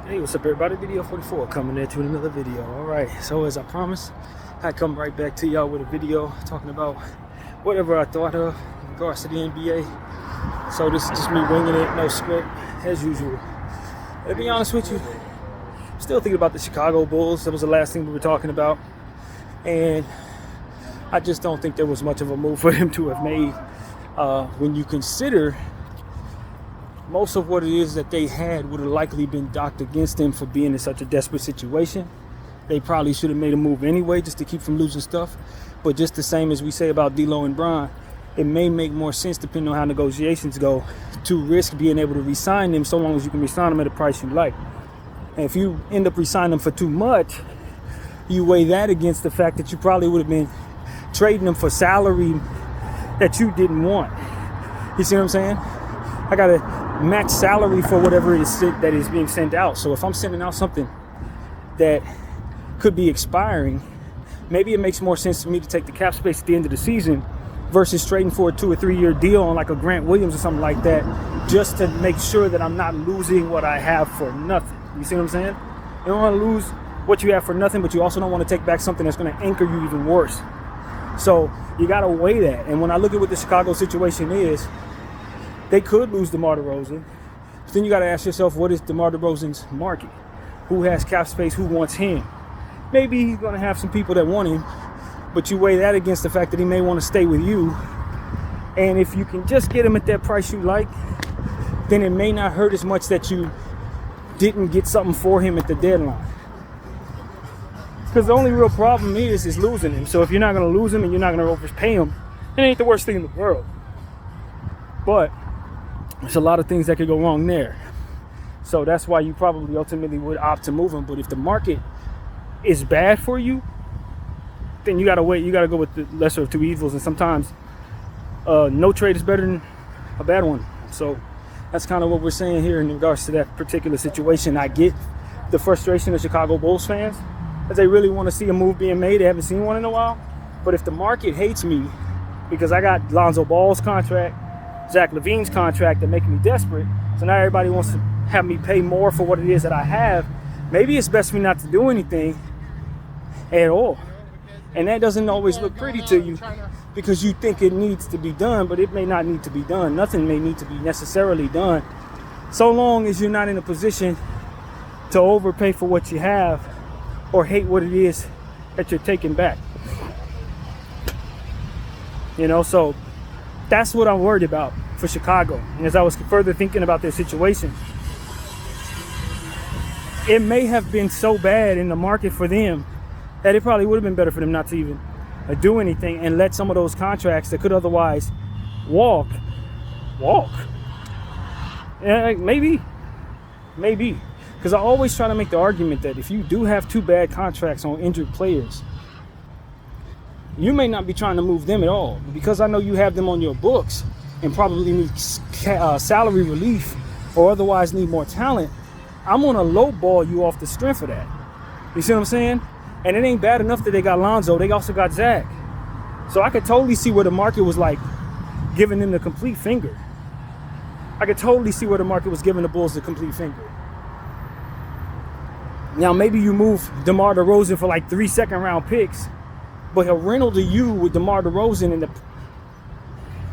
Hey, what's up everybody? Video 44 coming at you with another video. Alright, so as I promised, I come right back to y'all with a video talking about whatever I thought of in regards to the NBA. So this is just me winging it, no script, as usual. To be honest with you, still thinking about the Chicago Bulls. That was the last thing we were talking about. And I just don't think there was much of a move for them to have made when you consider most of what it is that they had would have likely been docked against them for being in such a desperate situation. They probably should have made a move anyway just to keep from losing stuff. But just the same as we say about D'Lo and Bron, it may make more sense, depending on how negotiations go, to risk being able to re-sign them so long as you can re-sign them at a price you like. And if you end up re-signing them for too much, you weigh that against the fact that you probably would have been trading them for salary that you didn't want. You see what I'm saying? I got to match salary for whatever it is that is being sent out. So if I'm sending out something that could be expiring, maybe it makes more sense to me to take the cap space at the end of the season versus trading for a 2 or 3 year deal on like a Grant Williams or something like that, just to make sure that I'm not losing what I have for nothing. You see what I'm saying? You don't want to lose what you have for nothing, but you also don't want to take back something that's going to anchor you even worse. So you got to weigh that. And when I look at what the Chicago situation is, they could lose DeMar DeRozan. But then you got to ask yourself, what is DeMar DeRozan's market? Who has cap space? Who wants him? Maybe he's going to have some people that want him, but you weigh that against the fact that he may want to stay with you. And if you can just get him at that price you like, then it may not hurt as much that you didn't get something for him at the deadline. Because the only real problem is losing him. So if you're not going to lose him and you're not going to overpay him, it ain't the worst thing in the world. But there's a lot of things that could go wrong there. So that's why you probably ultimately would opt to move him. But if the market is bad for you, then you got to wait. You got to go with the lesser of two evils. And sometimes no trade is better than a bad one. So that's kind of what we're saying here in regards to that particular situation. I get the frustration of Chicago Bulls fans, as they really want to see a move being made. They haven't seen one in a while. But if the market hates me because I got Lonzo Ball's contract, Zach LaVine's contract, that make me desperate, so now everybody wants to have me pay more for what it is that I have, maybe it's best for me not to do anything at all. And that doesn't always look pretty to you because you think it needs to be done, but it may not need to be done. Nothing may need to be necessarily done, so long as you're not in a position to overpay for what you have or hate what it is that you're taking back. You know, so that's what I'm worried about for Chicago. And as I was further thinking about their situation, it may have been so bad in the market for them that it probably would have been better for them not to even do anything and let some of those contracts that could otherwise walk. Yeah, maybe. Because I always try to make the argument that if you do have two bad contracts on injured players, you may not be trying to move them at all. Because I know you have them on your books and probably need salary relief or otherwise need more talent, I'm going to lowball you off the strength of that. You see what I'm saying? And it ain't bad enough that they got Lonzo. They also got Zach. So I could totally see where the market was like giving them the complete finger. I could totally see where the market was giving the Bulls the complete finger. Now maybe you move DeMar DeRozan for like 3 second-round picks, but a rental to you with DeMar DeRozan and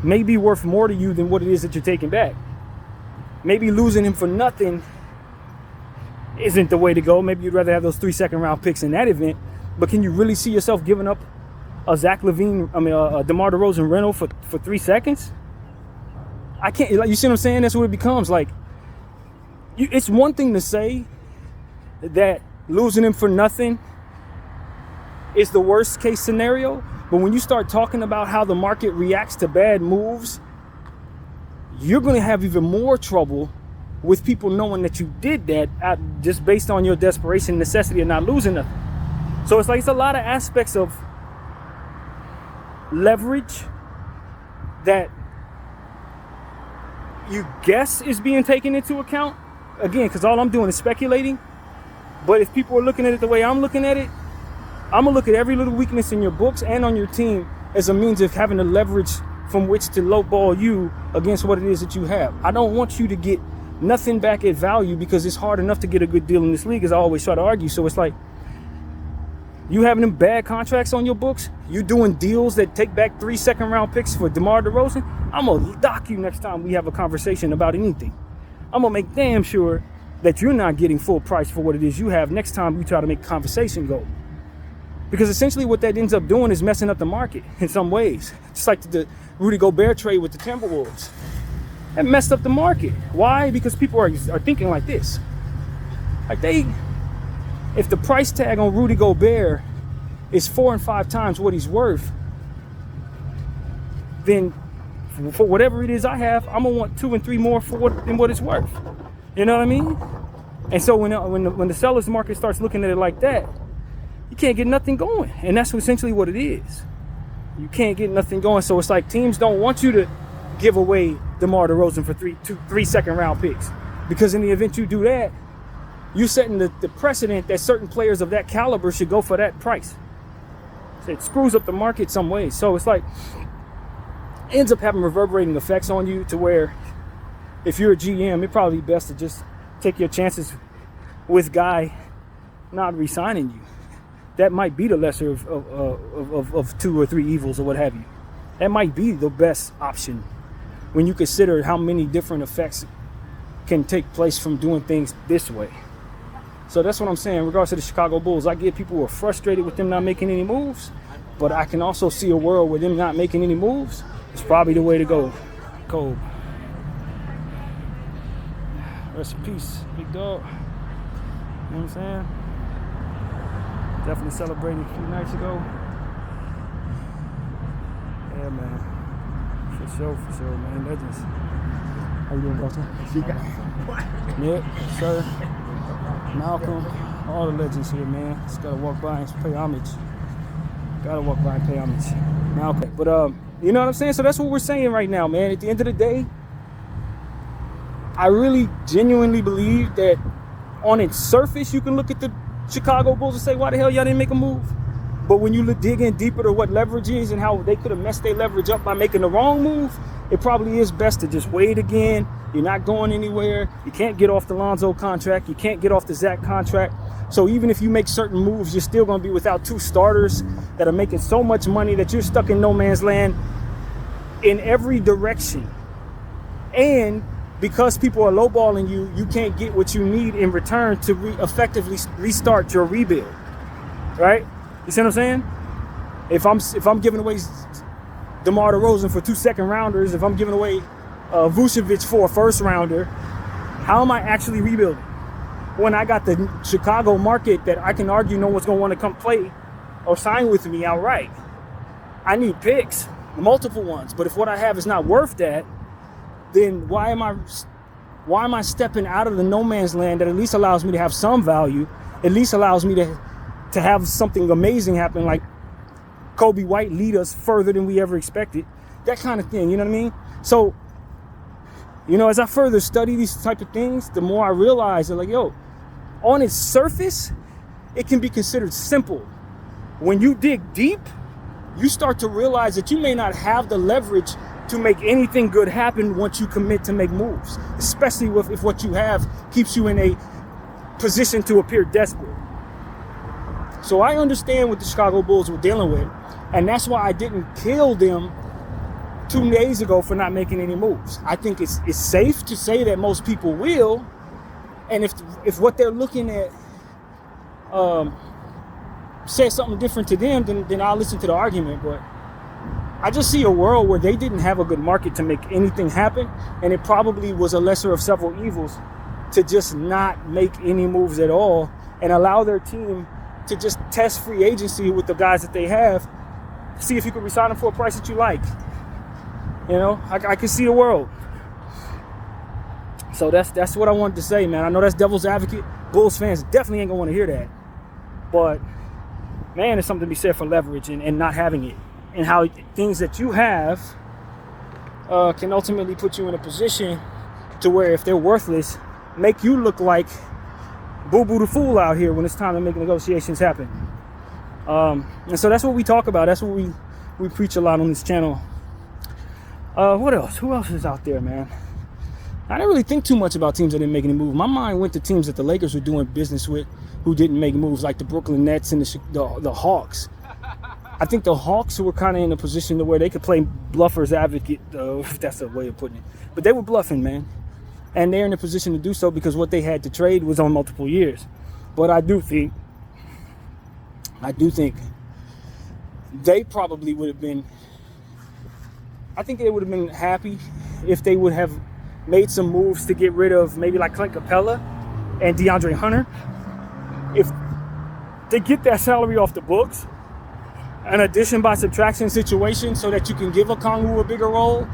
may be worth more to you than what it is that you're taking back. Maybe losing him for nothing isn't the way to go. Maybe you'd rather have those 3 second-round picks in that event. But can you really see yourself giving up a DeMar DeRozan rental for 3 seconds? I can't. Like, you see what I'm saying? That's what it becomes. Like, it's one thing to say that losing him for nothing is the worst case scenario, but when you start talking about how the market reacts to bad moves, you're going to have even more trouble with people knowing that you did that just based on your desperation, necessity of not losing nothing. So it's a lot of aspects of leverage that you guess is being taken into account. Again, because all I'm doing is speculating. But if people are looking at it the way I'm looking at it, I'm going to look at every little weakness in your books and on your team as a means of having the leverage from which to lowball you against what it is that you have. I don't want you to get nothing back at value because it's hard enough to get a good deal in this league, as I always try to argue. So it's like, you having them bad contracts on your books, you doing deals that take back 3 second-round picks for DeMar DeRozan, I'm going to dock you next time we have a conversation about anything. I'm going to make damn sure that you're not getting full price for what it is you have next time we try to make conversation go. Because essentially what that ends up doing is messing up the market in some ways. Just like the Rudy Gobert trade with the Timberwolves. That messed up the market. Why? Because people are thinking like this. Like if the price tag on Rudy Gobert is 4 and 5 times what he's worth, then for whatever it is I have, I'm gonna want 2 and 3 more than what it's worth. You know what I mean? And so when the seller's market starts looking at it like that, you can't get nothing going. And that's essentially what it is. You can't get nothing going. So it's like teams don't want you to give away DeMar DeRozan for 3 second-round picks, because in the event you do that, you're setting the precedent that certain players of that caliber should go for that price. So it screws up the market some ways. So it's like, it ends up having reverberating effects on you to where if you're a GM, it'd probably be best to just take your chances with Guy not re-signing you. That might be the lesser of 2 or 3 evils or what have you. That might be the best option when you consider how many different effects can take place from doing things this way. So that's what I'm saying in regards to the Chicago Bulls. I get people who are frustrated with them not making any moves, but I can also see a world where them not making any moves is probably the way to go. Kobe. Rest in peace, big dog. You know what I'm saying? Definitely celebrated a few nights ago. Yeah, man. For sure, man. Legends. How you doing, brother? Yeah, sir. Malcolm, all the legends here, man. Just gotta walk by and pay homage. Malcolm. But you know what I'm saying? So that's what we're saying right now, man. At the end of the day, I really genuinely believe that on its surface, you can look at the Chicago Bulls and say, why the hell y'all didn't make a move? But when you dig in deeper to what leverage is and how they could have messed their leverage up by making the wrong move, it probably is best to just wait again. You're not going anywhere. You can't get off the Lonzo contract. You can't get off the Zach contract. So even if you make certain moves, you're still going to be without 2 starters that are making so much money that you're stuck in no man's land in every direction. And because people are lowballing you, you can't get what you need in return to effectively restart your rebuild, right? You see what I'm saying? If I'm giving away DeMar DeRozan for 2 second-rounders, if I'm giving away Vucevic for a first-rounder, how am I actually rebuilding? When I got the Chicago market that I can argue no one's going to want to come play or sign with me outright. I need picks, multiple ones. But if what I have is not worth that, then why am I stepping out of the no man's land that at least allows me to have some value, at least allows me to have something amazing happen, like Kobe White lead us further than we ever expected, that kind of thing, you know what I mean? So, you know, as I further study these type of things, the more I realize that, like, yo, on its surface, it can be considered simple. When you dig deep, you start to realize that you may not have the leverage to make anything good happen once you commit to make moves, especially if what you have keeps you in a position to appear desperate. So I understand what the Chicago Bulls were dealing with, and that's why I didn't kill them 2 days ago for not making any moves. I think it's safe to say that most people will, and if what they're looking at says something different to them, then I'll listen to the argument. But I just see a world where they didn't have a good market to make anything happen, and it probably was a lesser of several evils to just not make any moves at all and allow their team to just test free agency with the guys that they have, see if you can resign them for a price that you like. You know, I can see the world. So that's what I wanted to say, man. I know that's devil's advocate. Bulls fans definitely ain't gonna want to hear that. But man, there's something to be said for leverage and not having it, and how things that you have can ultimately put you in a position to where if they're worthless, make you look like Boo-Boo the fool out here when it's time to make negotiations happen. And so that's what we talk about. That's what we preach a lot on this channel. What else? Who else is out there, man? I didn't really think too much about teams that didn't make any moves. My mind went to teams that the Lakers were doing business with who didn't make moves, like the Brooklyn Nets and the Hawks. I think the Hawks were kind of in a position to where they could play bluffer's advocate, if that's a way of putting it. But they were bluffing, man. And they're in a position to do so because what they had to trade was on multiple years. But I do think they probably would have been, I think they would have been happy if they would have made some moves to get rid of maybe like Clint Capella and DeAndre Hunter. If they get that salary off the books, an addition by subtraction situation so that you can give Okongwu a bigger role,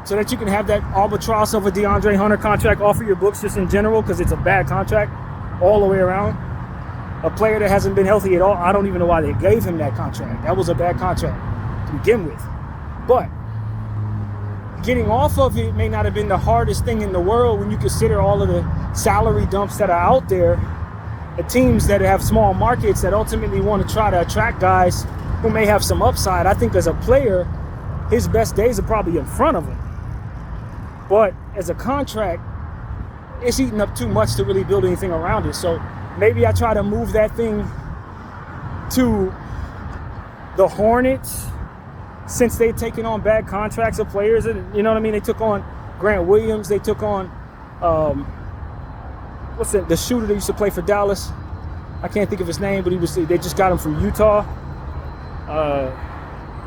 so that you can have that albatross of a DeAndre Hunter contract off of your books just in general, because it's a bad contract all the way around. A player that hasn't been healthy at all, I don't even know why they gave him that contract. That was a bad contract to begin with. But getting off of it may not have been the hardest thing in the world when you consider all of the salary dumps that are out there. The teams that have small markets that ultimately want to try to attract guys who may have some upside. I think as a player, his best days are probably in front of him. But as a contract, it's eating up too much to really build anything around it. So maybe I try to move that thing to the Hornets, since they've taken on bad contracts of players. And you know what I mean? They took on Grant Williams. They took on, the shooter that used to play for Dallas? I can't think of his name, but they just got him from Utah.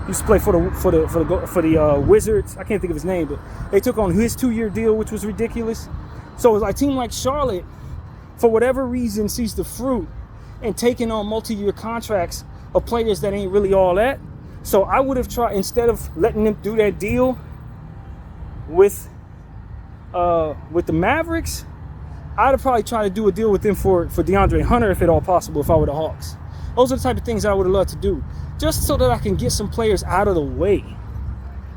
He used to play for the Wizards. I can't think of his name, but they took on his 2-year deal, which was ridiculous. So a team like Charlotte, for whatever reason, sees the fruit in taking on multi-year contracts of players that ain't really all that. So I would have tried, instead of letting them do that deal with the Mavericks, I'd have probably tried to do a deal with them for DeAndre Hunter, if at all possible, if I were the Hawks. Those are the type of things I would have loved to do, just so that I can get some players out of the way,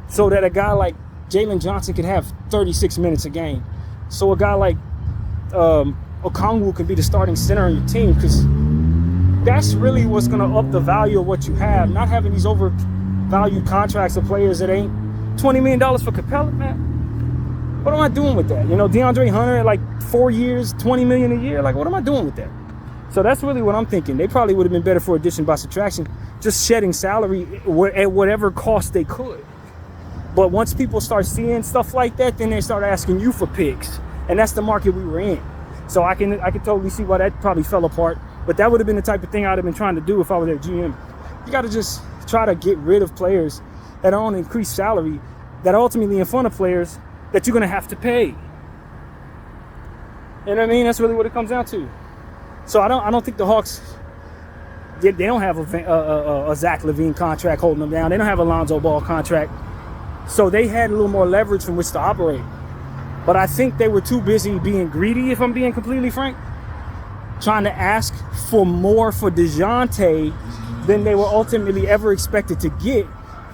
so that a guy like Jalen Johnson could have 36 minutes a game, so a guy like Okongwu can be the starting center on your team, because that's really what's going to up the value of what you have, not having these overvalued contracts of players that ain't $20 million for Capella, man. What am I doing with that? You know, DeAndre Hunter, like 4 years, $20 million a year. Like, what am I doing with that? So that's really what I'm thinking. They probably would have been better for addition by subtraction, just shedding salary at whatever cost they could. But once people start seeing stuff like that, then they start asking you for picks, and that's the market we were in. So I can totally see why that probably fell apart. But that would have been the type of thing I'd have been trying to do if I were their GM. You got to just try to get rid of players that are on increased salary, that are ultimately in front of players that you're going to have to pay. You know what I mean? That's really what it comes down to. So I don't think the Hawks, they don't have a Zach LaVine contract holding them down. They don't have a Lonzo Ball contract. So they had a little more leverage from which to operate. But I think they were too busy being greedy, if I'm being completely frank, trying to ask for more for DeJounte than they were ultimately ever expected to get.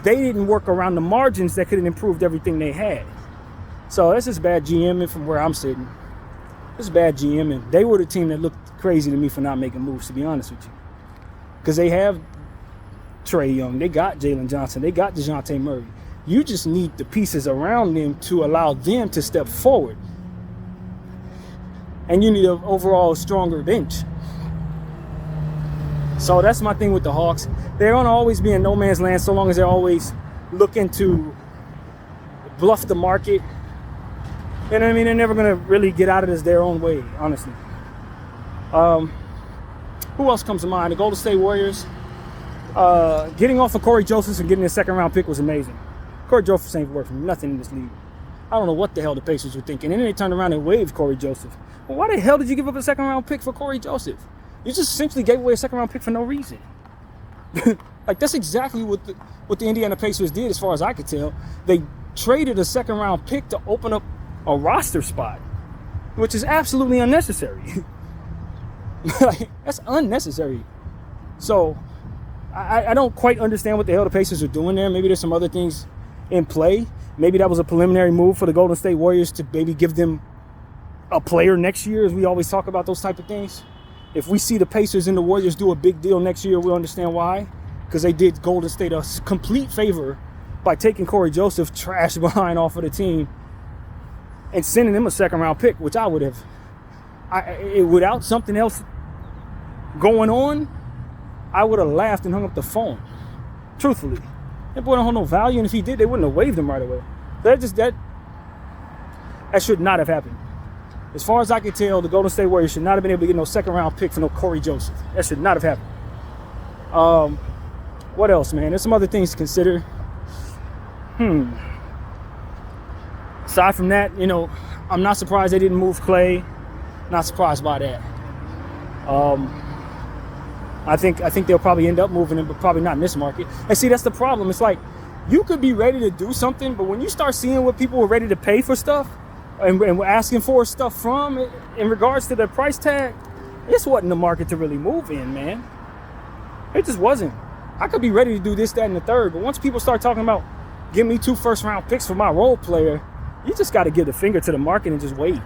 They didn't work around the margins that could have improved everything they had. So this is bad GMing from where I'm sitting. This is bad GMing. They were the team that looked crazy to me for not making moves, to be honest with you. Because they have Trae Young. They got Jalen Johnson. They got DeJounte Murray. You just need the pieces around them to allow them to step forward. And you need an overall stronger bench. So that's my thing with the Hawks. They're going to always be in no man's land so long as they're always looking to bluff the market. You know what I mean? They're never going to really get out of this their own way, honestly. Who else comes to mind? The Golden State Warriors. Getting off of Corey Joseph and getting a second-round pick was amazing. Corey Joseph ain't worth nothing in this league. I don't know what the hell the Pacers were thinking. And then they turned around and waived Corey Joseph. Well, why the hell did you give up a second-round pick for Corey Joseph? You just simply gave away a second-round pick for no reason. Like, that's exactly what the Indiana Pacers did, as far as I could tell. They traded a second-round pick to open up a roster spot, which is absolutely unnecessary. Like, that's unnecessary. So I don't quite understand what the hell the Pacers are doing there. Maybe there's some other things in play. Maybe that was a preliminary move for the Golden State Warriors to maybe give them a player next year, as we always talk about those type of things. If we see the Pacers and the Warriors do a big deal next year, we'll understand why. Because they did Golden State a complete favor by taking Corey Joseph, trash behind, off of the team and sending them a second round pick, which I would have. Without something else going on, I would have laughed and hung up the phone. Truthfully, that boy don't hold no value, and if he did, they wouldn't have waived him right away. That should not have happened. As far as I can tell, the Golden State Warriors should not have been able to get no second round pick for no Corey Joseph. That should not have happened. What else, man? There's some other things to consider. Aside from that, I'm not surprised they didn't move Clay. Not surprised by that. I think they'll probably end up moving him, but probably not in this market. And see, that's the problem. It's like you could be ready to do something, but when you start seeing what people are ready to pay for stuff and we're asking for stuff from in regards to the price tag, this wasn't the market to really move in, man. It just wasn't. I could be ready to do this, that, and the third, but once people start talking about give me 2 first-round picks for my role player, you just got to give the finger to the market and just wait.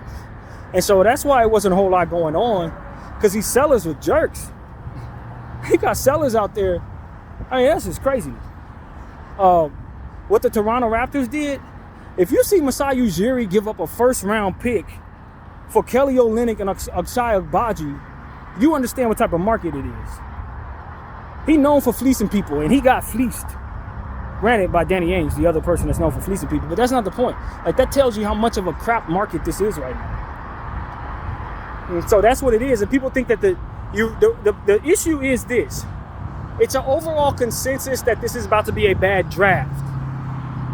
And so that's why it wasn't a whole lot going on, because these sellers were jerks. He got sellers out there. I mean, that's just crazy. What the Toronto Raptors did, if you see Masai Ujiri give up a first-round pick for Kelly Olynyk and Akshay Agbaji, you understand what type of market it is. He's known for fleecing people, and he got fleeced. Granted, by Danny Ainge, the other person that's known for fleecing people, but that's not the point. Like, that tells you how much of a crap market this is right now. And so that's what it is. And people think that the issue is this. It's an overall consensus that this is about to be a bad draft.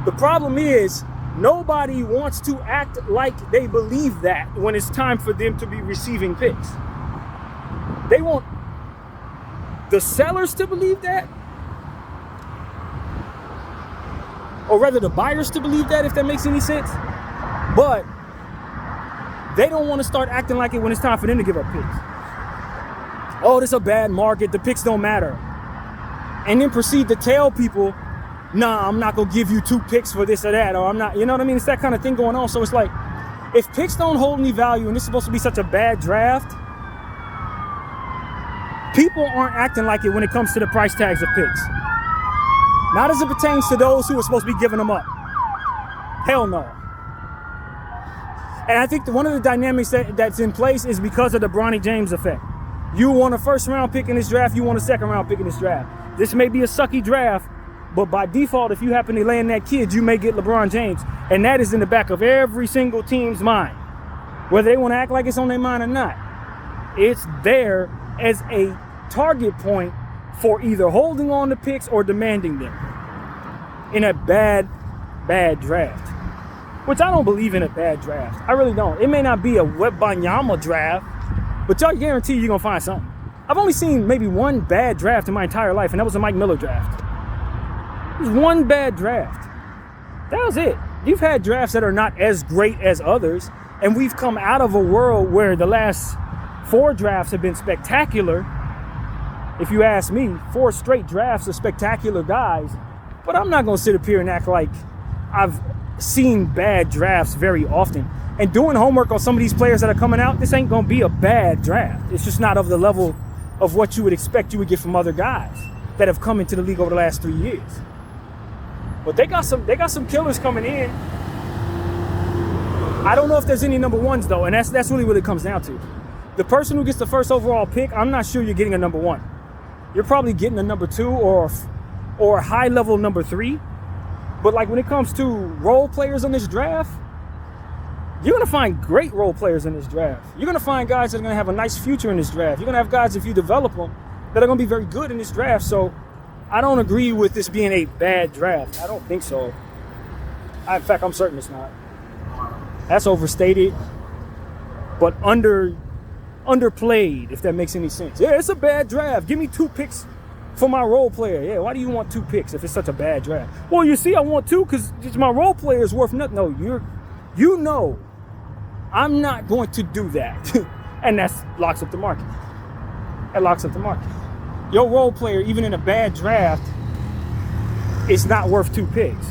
The problem is nobody wants to act like they believe that when it's time for them to be receiving picks. They want the sellers to believe that, or rather the buyers to believe that, if that makes any sense. But they don't want to start acting like it when it's time for them to give up picks. Oh, this is a bad market. The picks don't matter. And then proceed to tell people, nah, I'm not going to give you 2 picks for this or that. Or I'm not, you know what I mean? It's that kind of thing going on. So it's like, if picks don't hold any value and this is supposed to be such a bad draft, people aren't acting like it when it comes to the price tags of picks. Not as it pertains to those who are supposed to be giving them up. Hell no. And I think one of the dynamics that's in place is because of the Bronny James effect. You want a first-round pick in this draft, you want a second-round pick in this draft. This may be a sucky draft, but by default, if you happen to land that kid, you may get LeBron James. And that is in the back of every single team's mind. Whether they want to act like it's on their mind or not. It's there as a target point for either holding on to picks or demanding them in a bad draft. Which I don't believe in a bad draft. I really don't. It may not be a Wembanyama draft, but y'all guarantee you're going to find something. I've only seen maybe one bad draft in my entire life, and that was a Mike Miller draft. It was one bad draft. That was it. You've had drafts that are not as great as others, and we've come out of a world where the last 4 drafts have been spectacular. If you ask me, 4 straight drafts of spectacular guys, but I'm not going to sit up here and act like I've seen bad drafts very often. And doing homework on some of these players that are coming out, this ain't going to be a bad draft. It's just not of the level of what you would expect you would get from other guys that have come into the league over the last 3 years. But they got some killers coming in. I don't know if there's any number 1s though, and that's really what it comes down to. The person who gets the first overall pick, I'm not sure you're getting a number 1. You're probably getting a number 2 or a high level number 3. But like when it comes to role players in this draft, you're going to find great role players in this draft. You're going to find guys that are going to have a nice future in this draft. You're going to have guys, if you develop them, that are going to be very good in this draft. So I don't agree with this being a bad draft. I don't think so. In fact, I'm certain it's not. That's overstated, but underplayed, if that makes any sense. Yeah, it's a bad draft. Give me 2 picks for my role player. Yeah, why do you want 2 picks if it's such a bad draft? Well, you see, I want 2 because my role player is worth nothing. No, you know, I'm not going to do that. And that locks up the market. That locks up the market. Your role player, even in a bad draft, is not worth 2 picks.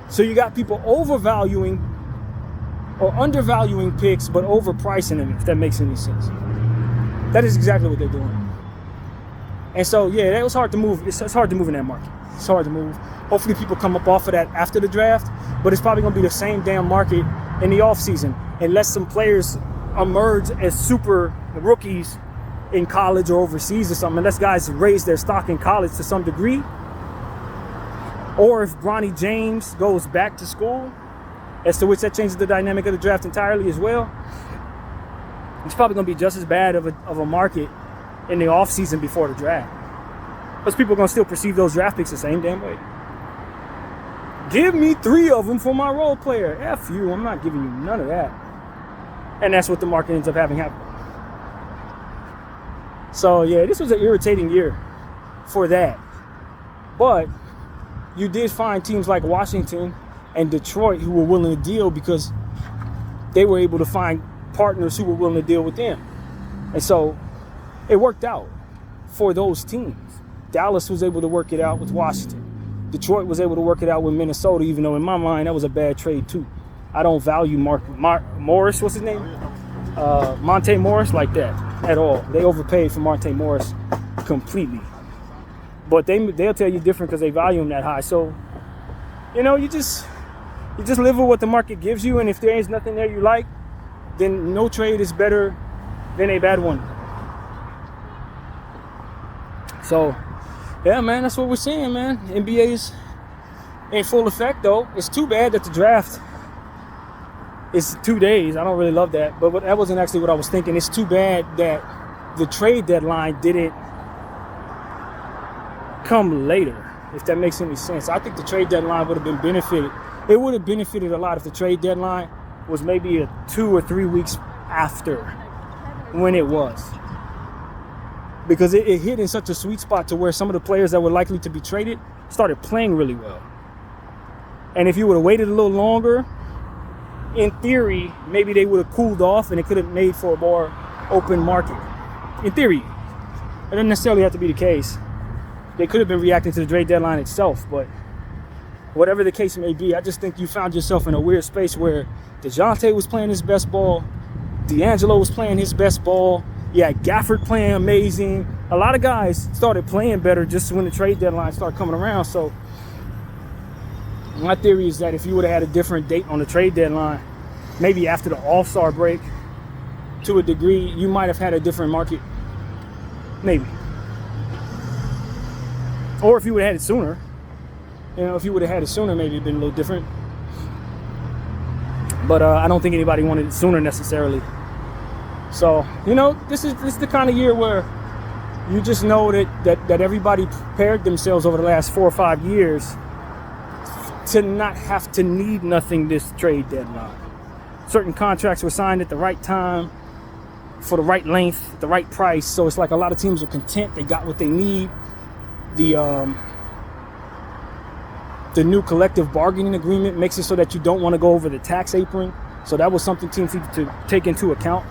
So you got people overvaluing or undervaluing picks, but overpricing them, if that makes any sense. That is exactly what they're doing. And so, yeah, it was hard to move. It's hard to move in that market. It's hard to move. Hopefully people come up off of that after the draft, but it's probably going to be the same damn market in the offseason unless some players emerge as super rookies in college or overseas or something, unless guys raise their stock in college to some degree. Or if Bronny James goes back to school, as to which that changes the dynamic of the draft entirely as well. It's probably going to be just as bad of a market in the offseason before the draft. Because people are going to still perceive those draft picks the same damn way. Give me 3 of them for my role player. F you, I'm not giving you none of that. And that's what the market ends up having happen. So yeah, this was an irritating year for that. But you did find teams like Washington and Detroit who were willing to deal because they were able to find partners who were willing to deal with them. And so it worked out for those teams. Dallas was able to work it out with Washington. Detroit was able to work it out with Minnesota, even though in my mind that was a bad trade too. I don't value Morris, what's his name? Monte Morris like that at all. They overpaid for Monte Morris completely. But they'll tell you different because they value him that high. So, you just live with what the market gives you, and if there is nothing there you like, then no trade is better than a bad one. So, yeah, man, that's what we're seeing, man. NBA is in full effect, though. It's too bad that the draft is 2 days. I don't really love that, but that wasn't actually what I was thinking. It's too bad that the trade deadline didn't come later, if that makes any sense. I think the trade deadline would have been benefited. It would have benefited a lot if the trade deadline was maybe 2 or 3 weeks after when it was. Because it hit in such a sweet spot to where some of the players that were likely to be traded started playing really well. And if you would have waited a little longer, in theory, maybe they would have cooled off and it could have made for a more open market. In theory. It doesn't necessarily have to be the case. They could have been reacting to the trade deadline itself, but whatever the case may be, I just think you found yourself in a weird space where DeJounte was playing his best ball, D'Angelo was playing his best ball, you had Gafford playing amazing. A lot of guys started playing better just when the trade deadline started coming around. So my theory is that if you would have had a different date on the trade deadline, maybe after the All-Star break, to a degree, you might have had a different market. Maybe. Or if you would have had it sooner. If you would have had it sooner, maybe it'd been a little different. But I don't think anybody wanted it sooner necessarily. So, this is the kind of year where you just know that everybody prepared themselves over the last 4 or 5 years to not have to need nothing this trade deadline. Certain contracts were signed at the right time, for the right length, the right price. So it's like a lot of teams are content. They got what they need. The new collective bargaining agreement makes it so that you don't want to go over the tax apron. So that was something teams need to take into account.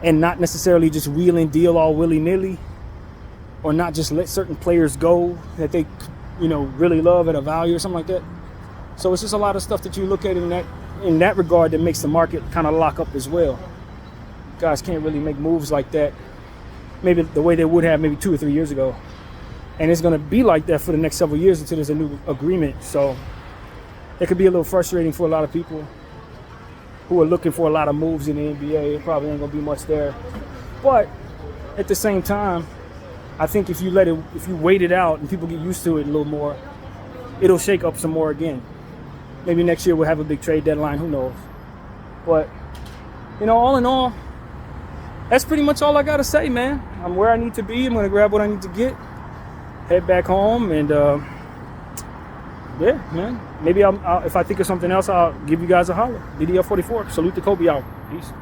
And not necessarily just wheel and deal all willy-nilly, or not just let certain players go that they really love at a value or something like that. So it's just a lot of stuff that you look at in that regard that makes the market kind of lock up as well. Guys can't really make moves like that maybe the way they would have maybe 2 or 3 years ago. And it's going to be like that for the next several years until there's a new agreement. So it could be a little frustrating for a lot of people who are looking for a lot of moves in the NBA. It probably ain't going to be much there. But at the same time, I think if you wait it out and people get used to it a little more, it'll shake up some more again. Maybe next year we'll have a big trade deadline. Who knows? But, all in all, that's pretty much all I got to say, man. I'm where I need to be. I'm going to grab what I need to get, head back home, and yeah, man. Maybe if I think of something else, I'll give you guys a holler. DDL44. Salute to Kobe out. Peace.